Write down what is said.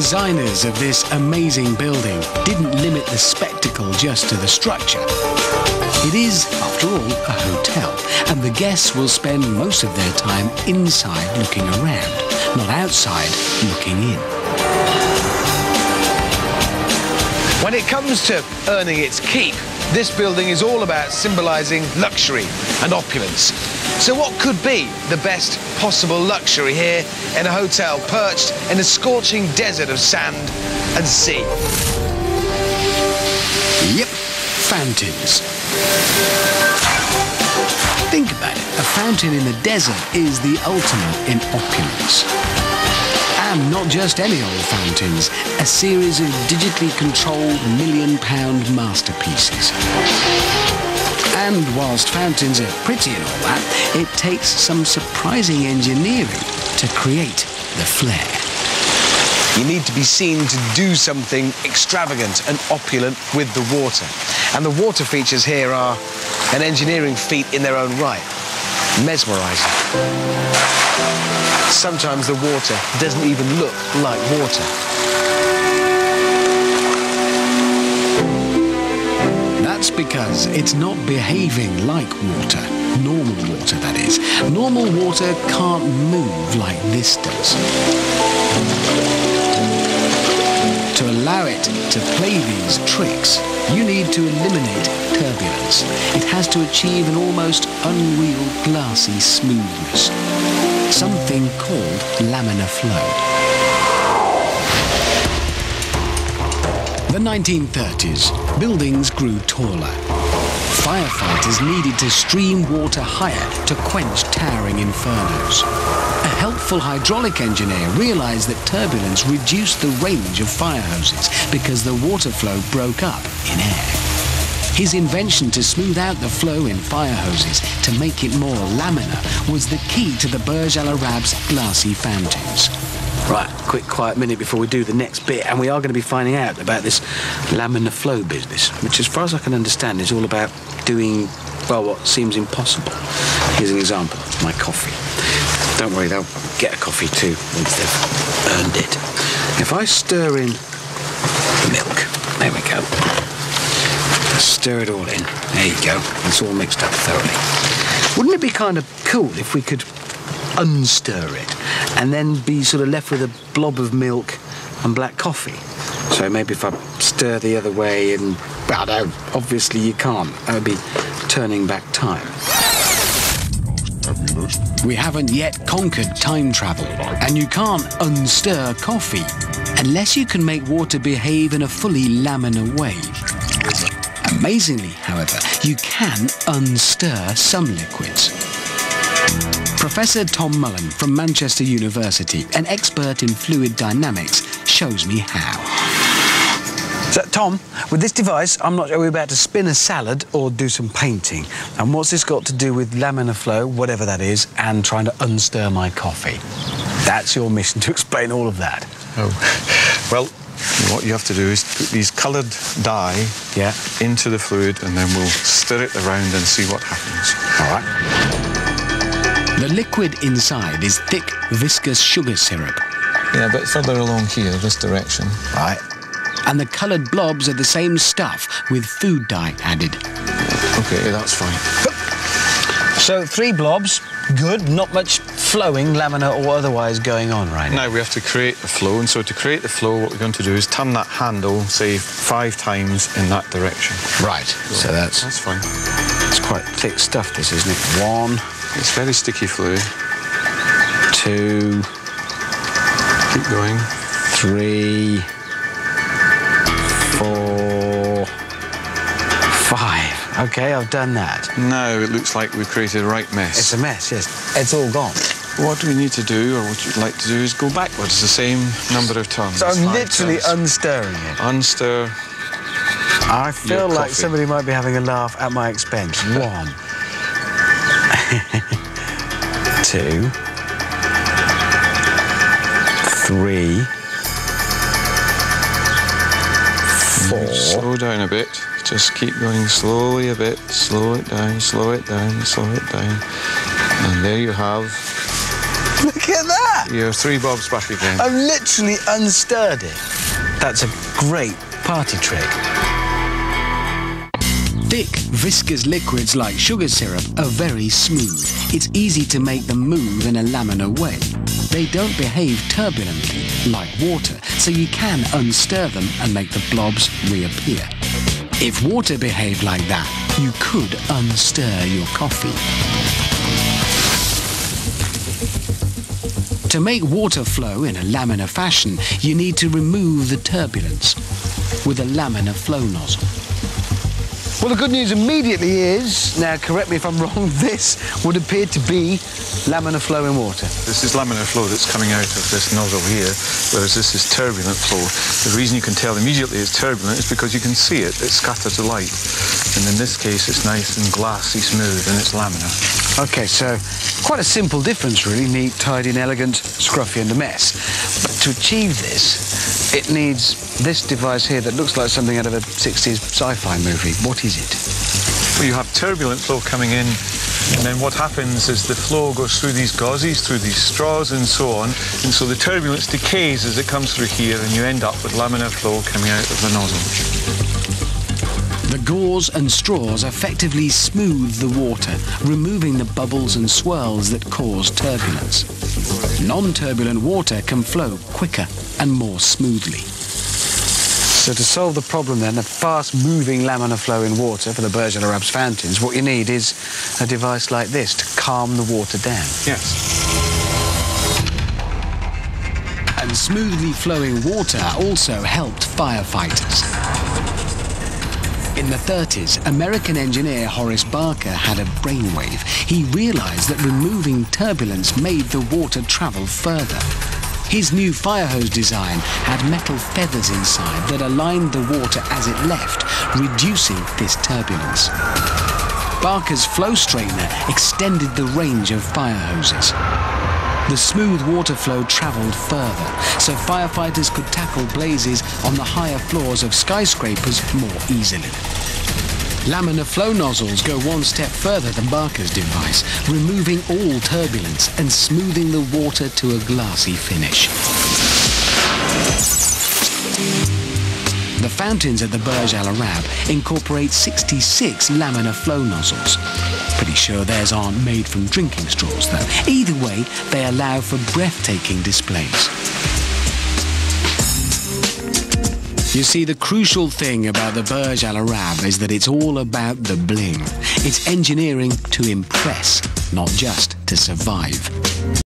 designers of this amazing building didn't limit the spectacle just to the structure. It is, after all, a hotel, and the guests will spend most of their time inside looking around, not outside looking in. When it comes to earning its keep, this building is all about symbolising luxury and opulence. So what could be the best possible luxury here in a hotel perched in a scorching desert of sand and sea? Yep, fountains. Think about it. A fountain in the desert is the ultimate in opulence. And not just any old fountains, a series of digitally controlled million-pound masterpieces. And whilst fountains are pretty and all that, it takes some surprising engineering to create the flair. You need to be seen to do something extravagant and opulent with the water. And the water features here are an engineering feat in their own right. Mesmerising. Sometimes the water doesn't even look like water. That's because it's not behaving like water. Normal water, that is. Normal water can't move like this does. To allow it to play these tricks, you need to eliminate turbulence. It has to achieve an almost unreal glassy smoothness, something called laminar flow. The 1930s, buildings grew taller. Firefighters needed to stream water higher to quench towering infernos. A helpful hydraulic engineer realized that turbulence reduced the range of fire hoses because the water flow broke up in air. His invention to smooth out the flow in fire hoses to make it more laminar was the key to the Burj Al Arab's glassy fountains. Right, quick quiet minute before we do the next bit, and we are going to be finding out about this laminar flow business, which as far as I can understand is all about doing, well, what seems impossible. Here's an example, my coffee. Don't worry, they'll get a coffee too once they've earned it. If I stir in milk, there we go. Stir it all in, there you go. It's all mixed up thoroughly. Wouldn't it be kind of cool if we could unstir it and then be sort of left with a blob of milk and black coffee? So maybe if I stir the other way and, well, no, obviously you can't. That would be turning back time. We haven't yet conquered time travel, and you can't unstir coffee unless you can make water behave in a fully laminar way. Amazingly, however, you can unstir some liquids. Professor Tom Mullen from Manchester University, an expert in fluid dynamics, shows me how. So, Tom, with this device, I'm not sure we're about to spin a salad or do some painting. And what's this got to do with laminar flow, whatever that is, and trying to unstir my coffee? That's your mission, to explain all of that. Oh, well, what you have to do is put these coloured dye into the fluid, and then we'll stir it around and see what happens. All right. The liquid inside is thick, viscous sugar syrup. Yeah, a bit further along here, this direction. Right. And the coloured blobs are the same stuff with food dye added. OK, that's fine. So 3 blobs, good, not much flowing, laminar or otherwise going on right now. Now we have to create the flow, and so to create the flow, what we're going to do is turn that handle, say, 5 times in that direction. Right, so that's fine. It's quite thick stuff, this, isn't it? 1. It's very sticky fluid. 2. Keep going. 3. 4. 5. OK, I've done that. Now it looks like we've created a right mess. It's a mess, yes. It's all gone. What we need to do, or what you'd like to do, is go backwards the same number of turns. So I'm literally unstirring it. Unstir. I feel like somebody might be having a laugh at my expense. 1. 2. 3. 4. Slow down a bit. Just keep going slowly a bit. Slow it down, slow it down, slow it down. And there you have... Look at that! You're 3 bobs back again. I've literally unstirred it. That's a great party trick. Thick, viscous liquids like sugar syrup are very smooth. It's easy to make them move in a laminar way. They don't behave turbulently like water, so you can unstir them and make the blobs reappear. If water behaved like that, you could unstir your coffee. To make water flow in a laminar fashion, you need to remove the turbulence with a laminar flow nozzle. Well, the good news immediately is, now correct me if I'm wrong, this would appear to be laminar flow in water. This is laminar flow that's coming out of this nozzle here, whereas this is turbulent flow. The reason you can tell immediately it's turbulent is because you can see it. It scatters the light. And in this case, it's nice and glassy smooth, and it's laminar. OK, so quite a simple difference, really. Neat, tidy and elegant, scruffy and a mess. But to achieve this, it needs this device here that looks like something out of a 60s sci-fi movie. What is it? Well, you have turbulent flow coming in, and then what happens is the flow goes through these gauzes, through these straws and so on, and so the turbulence decays as it comes through here, and you end up with laminar flow coming out of the nozzle. The gauze and straws effectively smooth the water, removing the bubbles and swirls that cause turbulence. Non-turbulent water can flow quicker and more smoothly. So to solve the problem then of fast-moving laminar flow in water for the Burj Al Arab's fountains, what you need is a device like this to calm the water down. Yes. And smoothly flowing water also helped firefighters. In the 30s, American engineer Horace Barker had a brainwave. He realized that removing turbulence made the water travel further. His new fire hose design had metal feathers inside that aligned the water as it left, reducing this turbulence. Barker's flow straightener extended the range of fire hoses. The smooth water flow traveled further, so firefighters could tackle blazes on the higher floors of skyscrapers more easily. Laminar flow nozzles go one step further than Barker's device, removing all turbulence and smoothing the water to a glassy finish. The fountains at the Burj Al Arab incorporate 66 laminar flow nozzles. Pretty sure theirs aren't made from drinking straws, though. Either way, they allow for breathtaking displays. You see, the crucial thing about the Burj Al Arab is that it's all about the bling. It's engineering to impress, not just to survive.